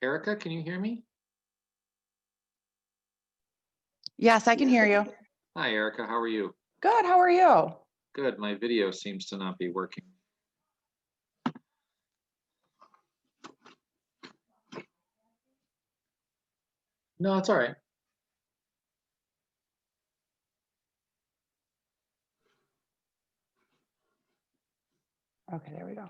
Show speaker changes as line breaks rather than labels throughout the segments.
Erica, can you hear me?
Yes, I can hear you.
Hi, Erica. How are you?
Good. How are you?
Good. My video seems to not be working. No, it's all right.
Okay, there we go.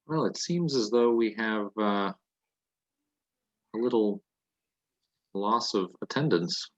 Well, it seems as though we have a little loss of attendance.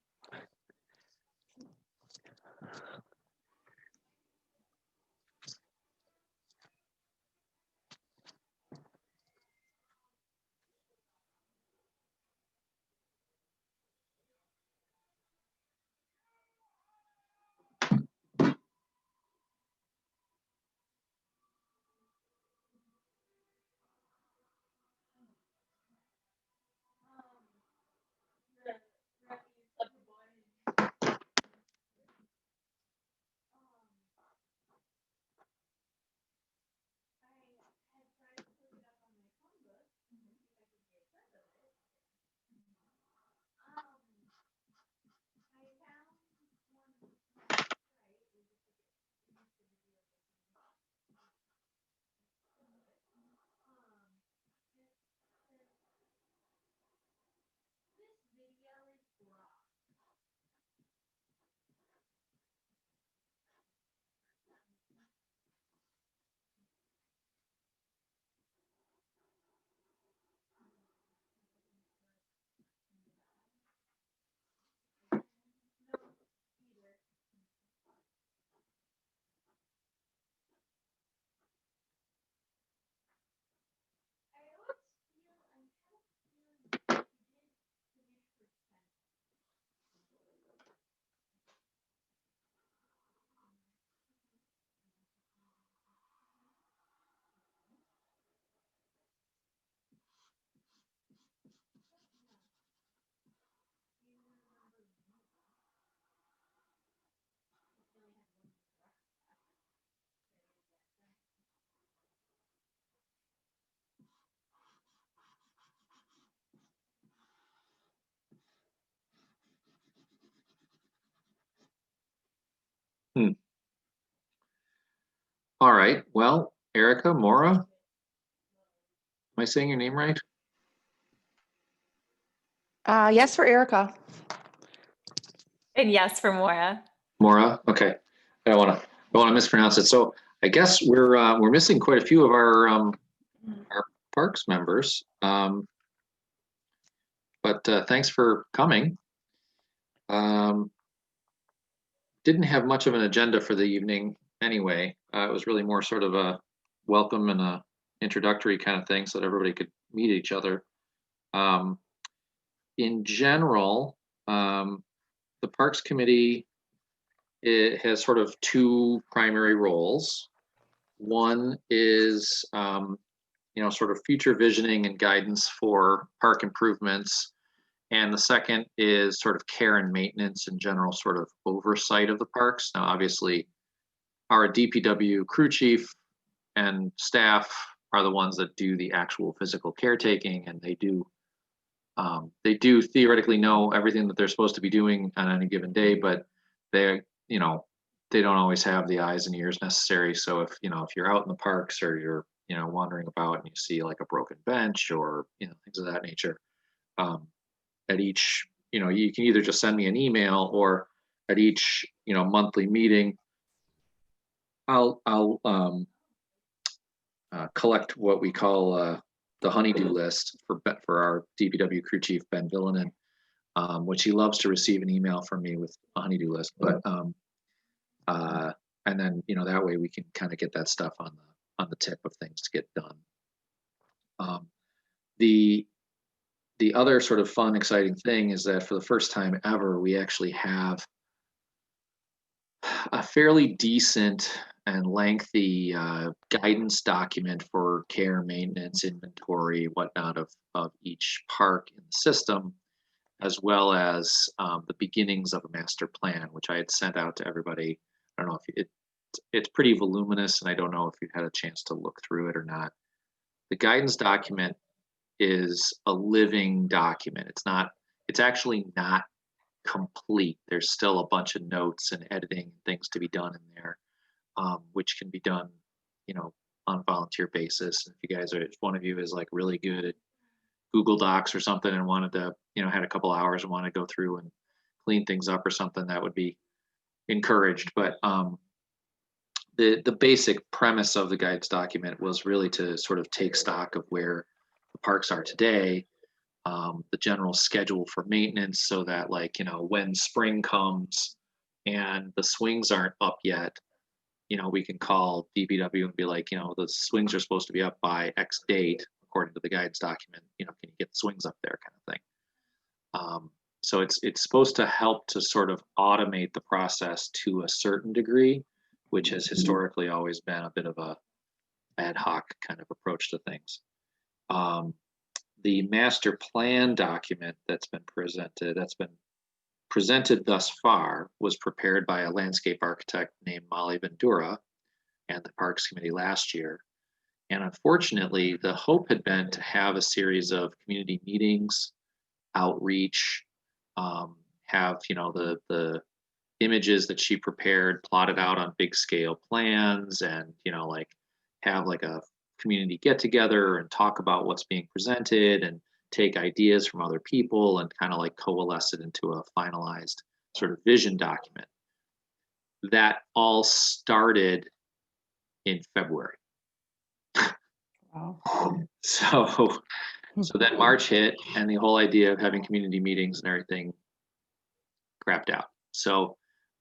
Hmm. All right. Well, Erica, Mora, am I saying your name right?
Yes, for Erica.
And yes for Mora.
Mora. Okay. I don't want to mispronounce it. So I guess we're missing quite a few of our parks members. But thanks for coming. Didn't have much of an agenda for the evening anyway. It was really more sort of a welcome and a introductory kind of thing so that everybody could meet each other. In general, the Parks Committee, it has sort of two primary roles. One is, sort of future visioning and guidance for park improvements. And the second is sort of care and maintenance and general sort of oversight of the parks. Now, obviously, our DPW crew chief and staff are the ones that do the actual physical caretaking, and they do theoretically know everything that they're supposed to be doing on any given day, but they they don't always have the eyes and ears necessary. So if you're out in the parks or you're wandering about and you see like a broken bench or things of that nature, at each, you can either just send me an email or at each, monthly meeting, I'll collect what we call the honeydew list for our DPW crew chief, Ben Villanen, which he loves to receive an email from me with a honeydew list. But and then that way we can kind of get that stuff on the tip of things to get done. The other sort of fun, exciting thing is that for the first time ever, we actually have a fairly decent and lengthy guidance document for care, maintenance, inventory, whatnot of each park in the system, as well as the beginnings of a master plan, which I had sent out to everybody. I don't know if it's pretty voluminous, and I don't know if you've had a chance to look through it or not. The guidance document is a living document. It's actually not complete. There's still a bunch of notes and editing and things to be done in there, which can be done, on a volunteer basis. And if one of you is like really good at Google Docs or something and wanted to, had a couple hours and want to go through and clean things up or something, that would be encouraged. But the basic premise of the guidance document was really to sort of take stock of where the parks are today, the general schedule for maintenance, so that, like, when spring comes and the swings aren't up yet, we can call DPW and be like, the swings are supposed to be up by X date according to the guidance document. Can you get the swings up there, kind of thing. So it's supposed to help to sort of automate the process to a certain degree, which has historically always been a bit of a ad hoc kind of approach to things. The master plan document that's been presented thus far was prepared by a landscape architect named Molly Vendura and the Parks Committee last year. And unfortunately, the hope had been to have a series of community meetings, outreach, have the images that she prepared plotted out on big scale plans, and like have like a community get together and talk about what's being presented and take ideas from other people and kind of like coalesce it into a finalized sort of vision document. That all started in February.
Wow.
So then March hit, and the whole idea of having community meetings and everything crapped out. So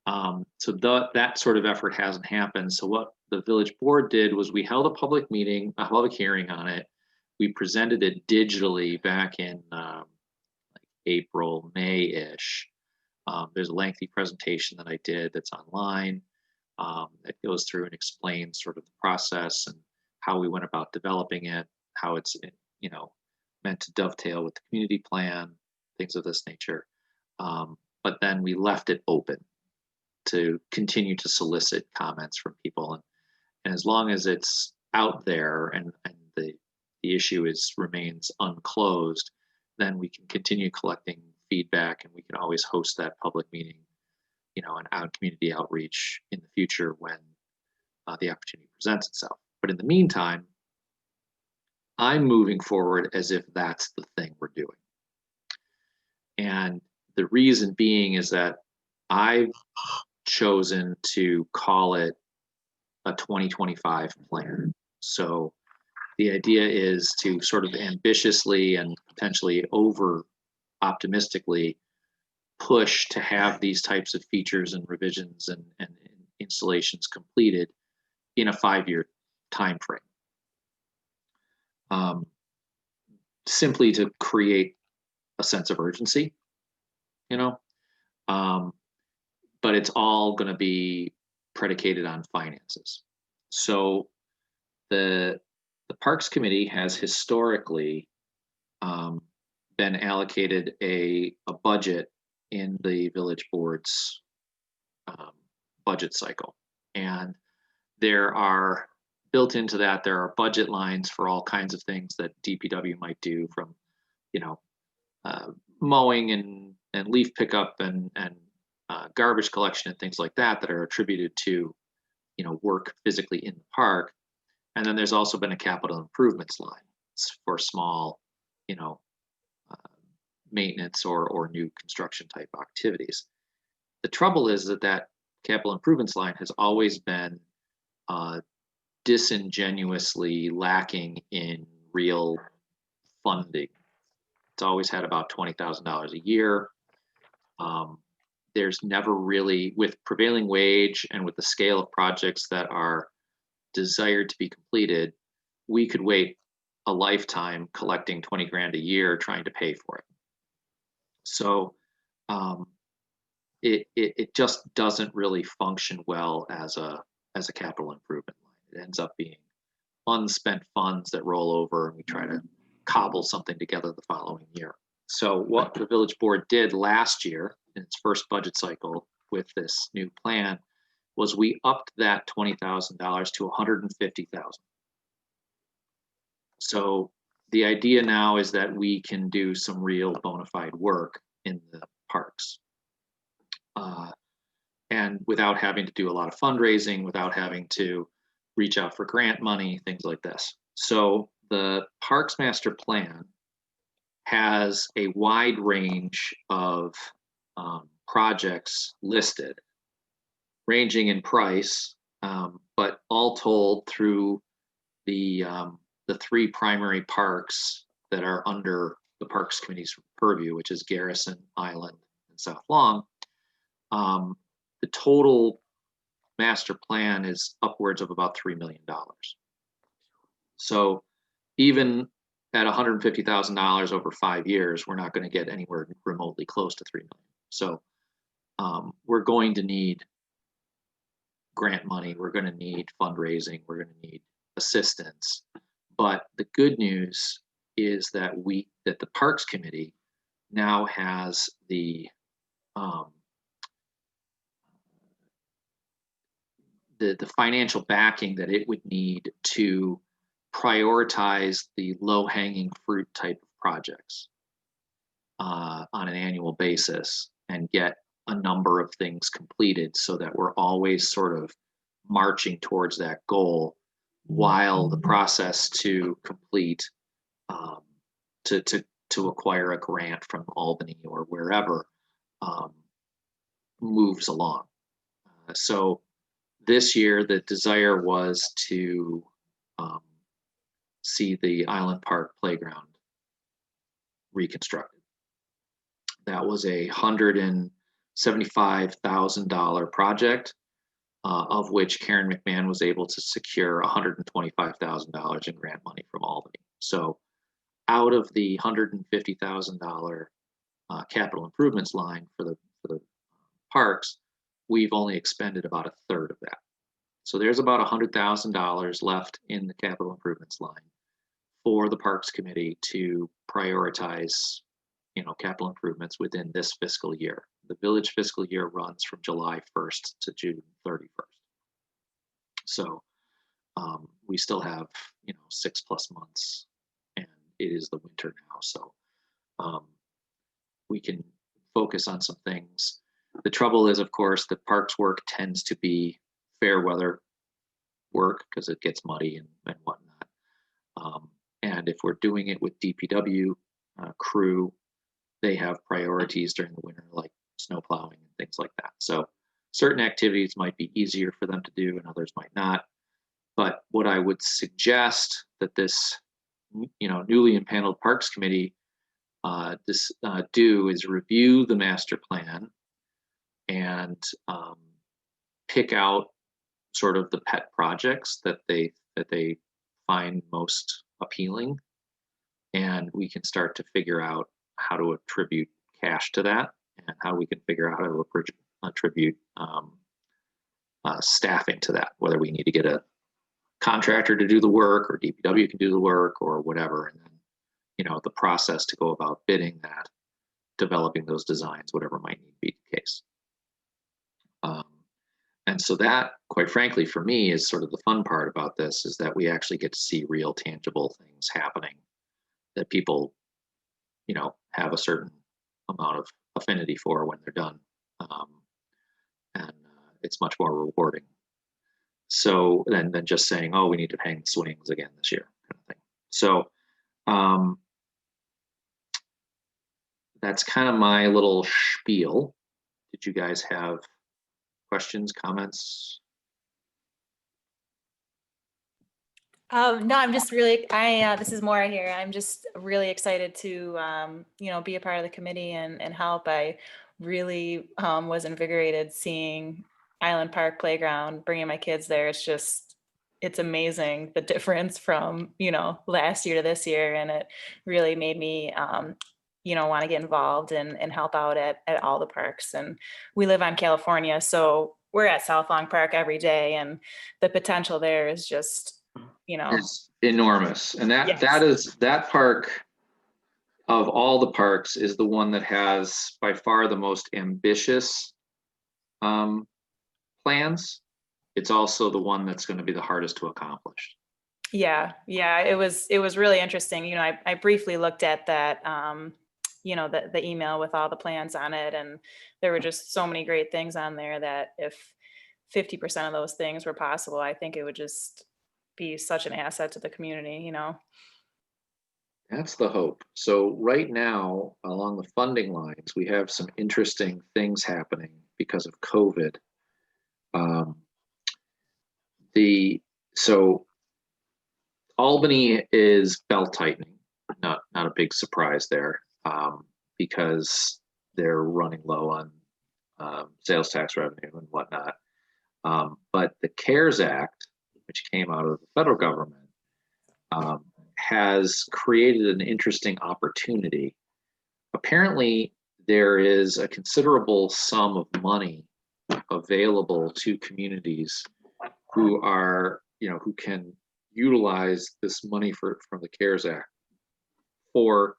that sort of effort hasn't happened. So what the village board did was we held a public hearing on it. We presented it digitally back in like April, May-ish. There's a lengthy presentation that I did that's online that goes through and explains sort of the process and how we went about developing it, how it's meant to dovetail with the community plan, things of this nature. But then we left it open to continue to solicit comments from people. And as long as it's out there and the issue remains unclosed, then we can continue collecting feedback, and we can always host that public meeting, and community outreach in the future when the opportunity presents itself. But in the meantime, I'm moving forward as if that's the thing we're doing. And the reason being is that I've chosen to call it a 2025 plan. So the idea is to sort of ambitiously and potentially over optimistically push to have these types of features and revisions and installations completed in a 5-year time frame. Simply to create a sense of urgency, but it's all going to be predicated on finances. So the Parks Committee has historically been allocated a budget in the village board's budget cycle, and there are built into that, there are budget lines for all kinds of things that DPW might do, from mowing and leaf pickup and garbage collection and things like that are attributed to work physically in the park. And then there's also been a capital improvements line for small maintenance or new construction type activities. The trouble is that capital improvements line has always been disingenuously lacking in real funding. It's always had about $20,000 a year. There's never really, with prevailing wage and with the scale of projects that are desired to be completed, we could wait a lifetime collecting 20 grand a year trying to pay for it. So it just doesn't really function well as a capital improvement line. It ends up being unspent funds that roll over, and we try to cobble something together the following year. So what the village board did last year in its first budget cycle with this new plan was we upped that $20,000 to $150,000. So the idea now is that we can do some real bona fide work in the parks, and without having to do a lot of fundraising, without having to reach out for grant money, things like this. So the Parks Master Plan has a wide range of projects listed, ranging in price But all told, through the 3 primary parks that are under the Parks Committee's purview, which is Garrison, Island, and South Lawn, the total master plan is upwards of about $3 million. So even at $150,000 over 5 years, we're not going to get anywhere remotely close to $3 million. So we're going to need grant money. We're going to need fundraising. We're going to need assistance. But the good news is that the Parks Committee now has the financial backing that it would need to prioritize the low-hanging fruit type of projects on an annual basis and get a number of things completed so that we're always sort of marching towards that goal while the process to complete to acquire a grant from Albany or wherever moves along. So this year, the desire was to see the Island Park playground reconstructed. That was a $175,000 project, of which Karen McMahon was able to secure $125,000 in grant money from Albany. So out of the $150,000 capital improvements line for the parks, we've only expended about a third of that. So there's about $100,000 left in the capital improvements line for the Parks Committee to prioritize, capital improvements within this fiscal year. The village fiscal year runs from July 1st to June 31st. So we still have, 6+ months, and it is the winter now. So we can focus on some things. The trouble is, of course, the parks work tends to be fair weather work because it gets muddy and whatnot. And if we're doing it with DPW crew, they have priorities during the winter, like snow plowing and things like that. So certain activities might be easier for them to do and others might not. But what I would suggest that this, newly impaneled Parks Committee do is review the master plan and pick out sort of the pet projects that they find most appealing, and we can start to figure out how to attribute cash to that, and how we can figure out how to attribute staffing to that, whether we need to get a contractor to do the work or DPW can do the work or whatever, and then the process to go about bidding that, developing those designs, whatever might need to be the case. And so that, quite frankly, for me, is sort of the fun part about this, is that we actually get to see real tangible things happening that people, have a certain amount of affinity for when they're done. And it's much more rewarding. So than just saying, oh, we need to hang the swings again this year, kind of thing. So that's kind of my little spiel. Did you guys have questions, comments?
No, I'm just really, this is Maura here. I'm just really excited to, be a part of the committee and help. I really was invigorated seeing Island Park Playground, bringing my kids there. It's amazing the difference from, last year to this year. And it really made me, want to get involved and help out at all the parks. And we live on California, so we're at South Lawn Park every day, and the potential there is just,
It's enormous. And
Yes.
that park of all the parks is the one that has by far the most ambitious plans. It's also the one that's going to be the hardest to accomplish.
Yeah. It was really interesting. I briefly looked at that, the email with all the plans on it, and there were just so many great things on there that if 50% of those things were possible, I think it would just be such an asset to the community,
That's the hope. So right now, along the funding lines, we have some interesting things happening because of COVID. So Albany is belt tightening, not a big surprise there, because they're running low on sales tax revenue and whatnot. But the CARES Act, which came out of the federal government, has created an interesting opportunity. Apparently, there is a considerable sum of money available to communities who are, who can utilize this money from the CARES Act for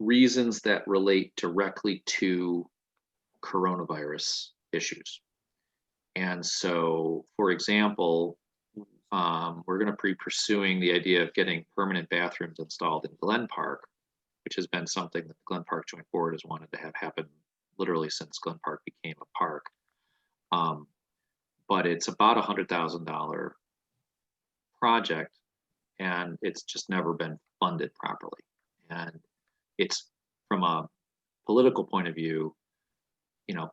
reasons that relate directly to coronavirus issues. And so, for example, we're going to be pursuing the idea of getting permanent bathrooms installed in Glen Park, which has been something that the Glen Park Joint Board has wanted to have happen literally since Glen Park became a park. But it's about $100,000 project, and it's just never been funded properly. And it's, from a political point of view,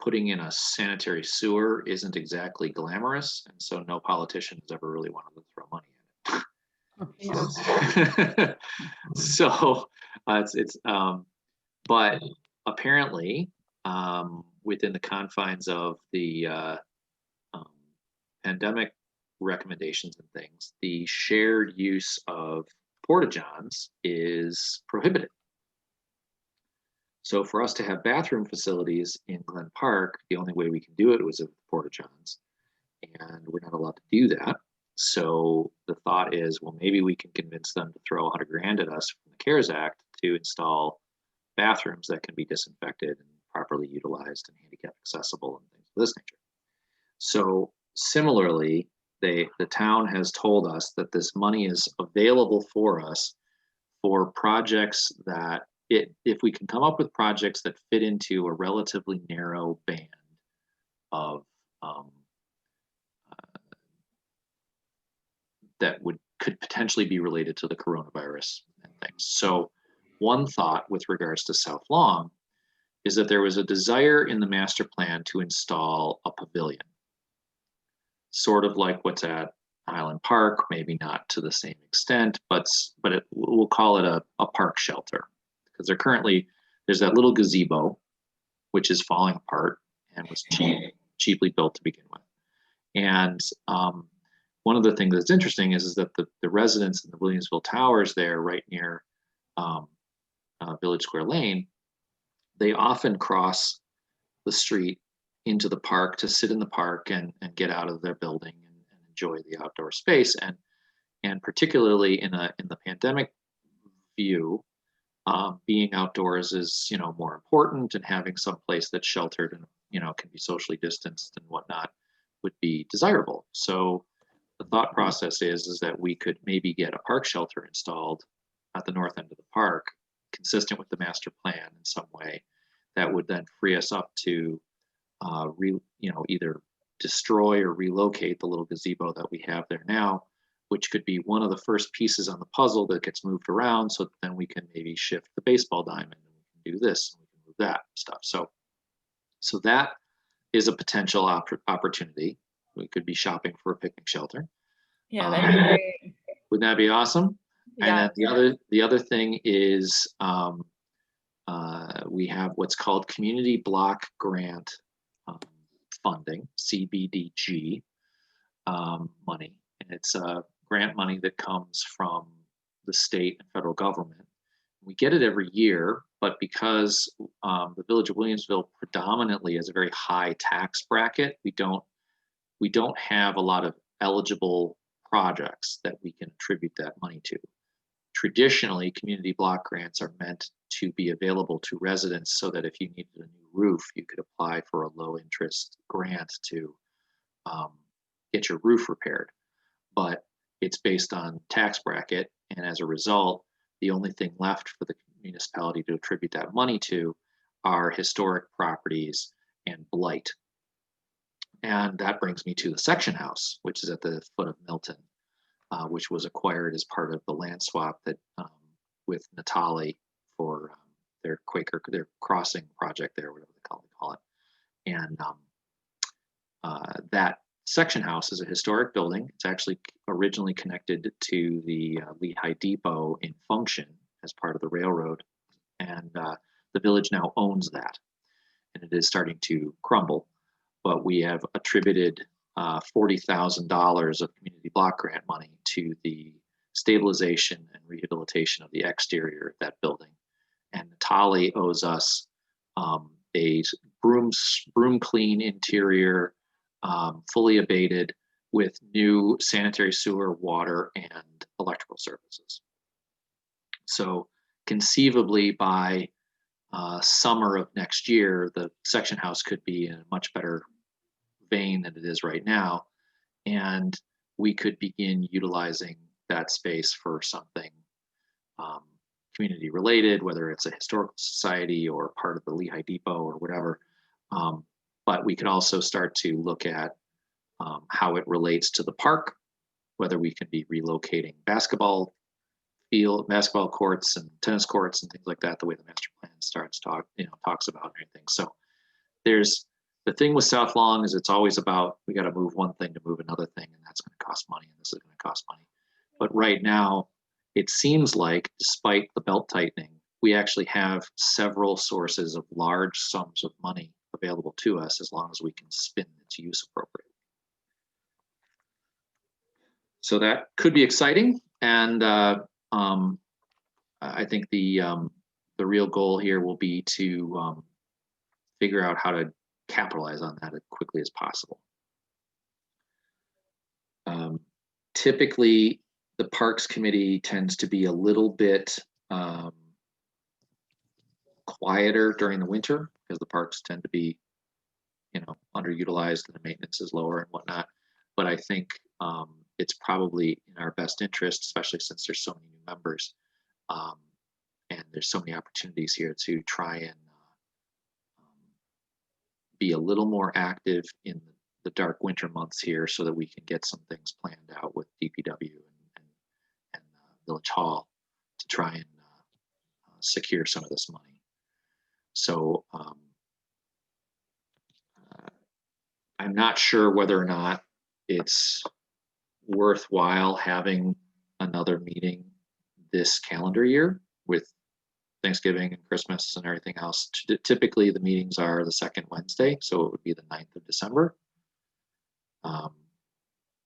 putting in a sanitary sewer isn't exactly glamorous, and so no politician has ever really wanted to throw money in it. So but apparently, within the confines of the pandemic recommendations and things, the shared use of porta-johns is prohibited. So for us to have bathroom facilities in Glen Park, the only way we can do it was with porta-johns, and we're not allowed to do that. So the thought is, well, maybe we can convince them to throw $100,000 at us from the CARES Act to install bathrooms that can be disinfected and properly utilized and handicap accessible and things of this nature. So similarly, the town has told us that this money is available for us for projects that, if we can come up with projects that fit into a relatively narrow band of that could potentially be related to the coronavirus and things. So one thought with regards to South Lawn is that there was a desire in the master plan to install a pavilion, sort of like what's at Highland Park, maybe not to the same extent, but we'll call it a park shelter, because there's that little gazebo, which is falling apart and was cheaply built to begin with. And one of the things that's interesting is that the residents in the Williamsville Towers there, right near Village Square Lane, they often cross the street into the park to sit in the park and get out of their building and enjoy the outdoor space. And particularly in the pandemic view, being outdoors is more important, and having some place that's sheltered and can be socially distanced and whatnot would be desirable. So the thought process is that we could maybe get a park shelter installed at the north end of the park, consistent with the master plan in some way, that would then free us up to either destroy or relocate the little gazebo that we have there now, which could be one of the first pieces on the puzzle that gets moved around, so that then we can maybe shift the baseball diamond, and we can do this and we can move that stuff. So that is a potential opportunity. We could be shopping for a picnic shelter.
Yeah, that'd be great.
Wouldn't that be awesome?
Yeah.
And the other thing is, we have what's called Community Block Grant funding, CBDG money, and it's grant money that comes from the state and federal government. We get it every year, but because the Village of Williamsville predominantly has a very high tax bracket, we don't have a lot of eligible projects that we can attribute that money to. Traditionally, community block grants are meant to be available to residents, so that if you needed a new roof, you could apply for a low interest grant to get your roof repaired. But it's based on tax bracket, and as a result, the only thing left for the municipality to attribute that money to are historic properties and blight. And that brings me to the section house, which is at the foot of Milton, which was acquired as part of the land swap that with Natali for their crossing project there, whatever they call it. And that section house is a historic building. It's actually originally connected to the Lehigh Depot in function as part of the railroad. And the village now owns that. And it is starting to crumble. But we have attributed $40,000 of community block grant money to the stabilization and rehabilitation of the exterior of that building. And Natali owes us a broom clean interior, fully abated, with new sanitary sewer, water, and electrical services. So conceivably by summer of next year, the section house could be in a much better vein than it is right now. And we could begin utilizing that space for something community related, whether it's a historical society or part of the Lehigh Depot or whatever. But we could also start to look at how it relates to the park, whether we can be relocating basketball courts and tennis courts and things like that, the way the master plan talks about and everything. So there's the thing with South Long is it's always about, we got to move one thing to move another thing, and that's going to cost money, and this is going to cost money. But right now, it seems like, despite the belt tightening, we actually have several sources of large sums of money available to us as long as we can spin its use appropriately. So that could be exciting, and I think the real goal here will be to figure out how to capitalize on that as quickly as possible. Typically, the Parks Committee tends to be a little bit quieter during the winter because the parks tend to be, underutilized and the maintenance is lower and whatnot. But I think it's probably in our best interest, especially since there's so many new members and there's so many opportunities here to try and be a little more active in the dark winter months here so that we can get some things planned out with DPW and Village Hall to try and secure some of this money. So I'm not sure whether or not it's worthwhile having another meeting this calendar year with Thanksgiving and Christmas and everything else. Typically the meetings are the second Wednesday, so it would be the 9th of December.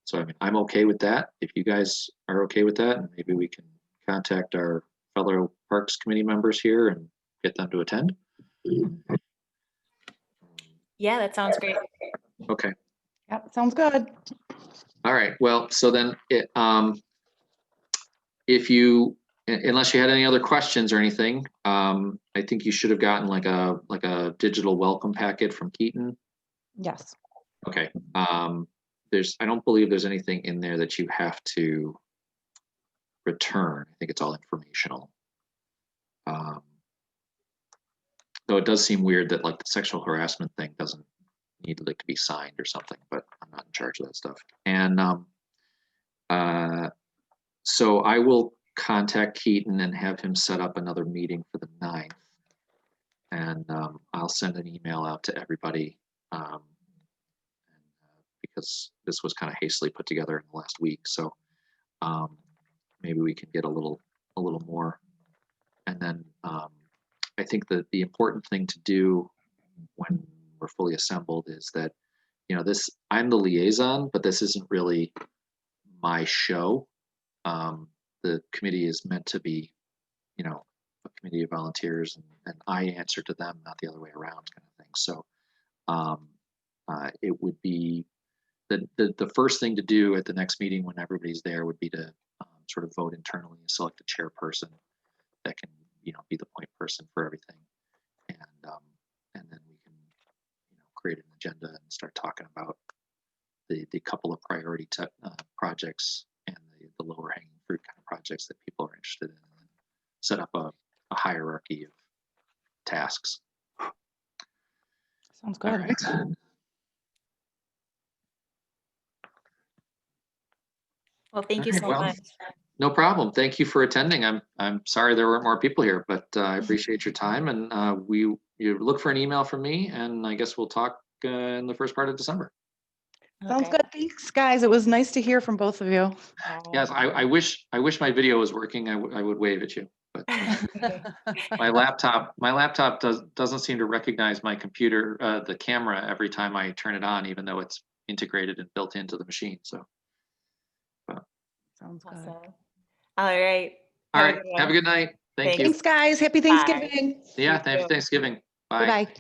So I mean, I'm okay with that. If you guys are okay with that, and maybe we can contact our fellow Parks Committee members here and get them to attend.
Yeah, that sounds great.
Okay.
Yep, sounds good.
All right. Well, so then if you, unless you had any other questions or anything, I think you should have gotten like a digital welcome packet from Keaton.
Yes.
Okay. I don't believe there's anything in there that you have to return. I think it's all informational. Though it does seem weird that like the sexual harassment thing doesn't need like to be signed or something, but I'm not in charge of that stuff. And so I will contact Keaton and have him set up another meeting for the 9th. And I'll send an email out to everybody because this was kind of hastily put together in the last week. So maybe we can get a little more. And then I think that the important thing to do when we're fully assembled is that, I'm the liaison, but this isn't really my show. The committee is meant to be, a committee of volunteers, and I answer to them, not the other way around, kind of thing. So it would be the first thing to do at the next meeting when everybody's there would be to sort of vote internally and select a chairperson that can, be the point person for everything, and then we can, create an agenda and start talking about the couple of priority projects and the lower hanging fruit kind of projects that people are interested in, and set up a hierarchy of tasks.
Sounds good.
All right.
Well, thank you
All right,
so
well,
much.
No problem. Thank you for attending. I'm sorry there weren't more people here, but I appreciate your time, and you look for an email from me, and I guess we'll talk in the first part of December.
Sounds
Okay.
good. Thanks, guys. It was nice to hear from both of you.
Yes, I wish my video was working. I would wave at you, but my laptop doesn't seem to recognize my computer, the camera every time I turn it on, even though it's integrated and built into the machine. So,
Sounds good.
Awesome. All right.
all
Have a
right,
good
have a
one.
good night. Thank you.
Thanks, guys. Happy
Bye.
Thanksgiving.
Yeah,
You
happy
too.
Thanksgiving. Bye.
Bye-bye.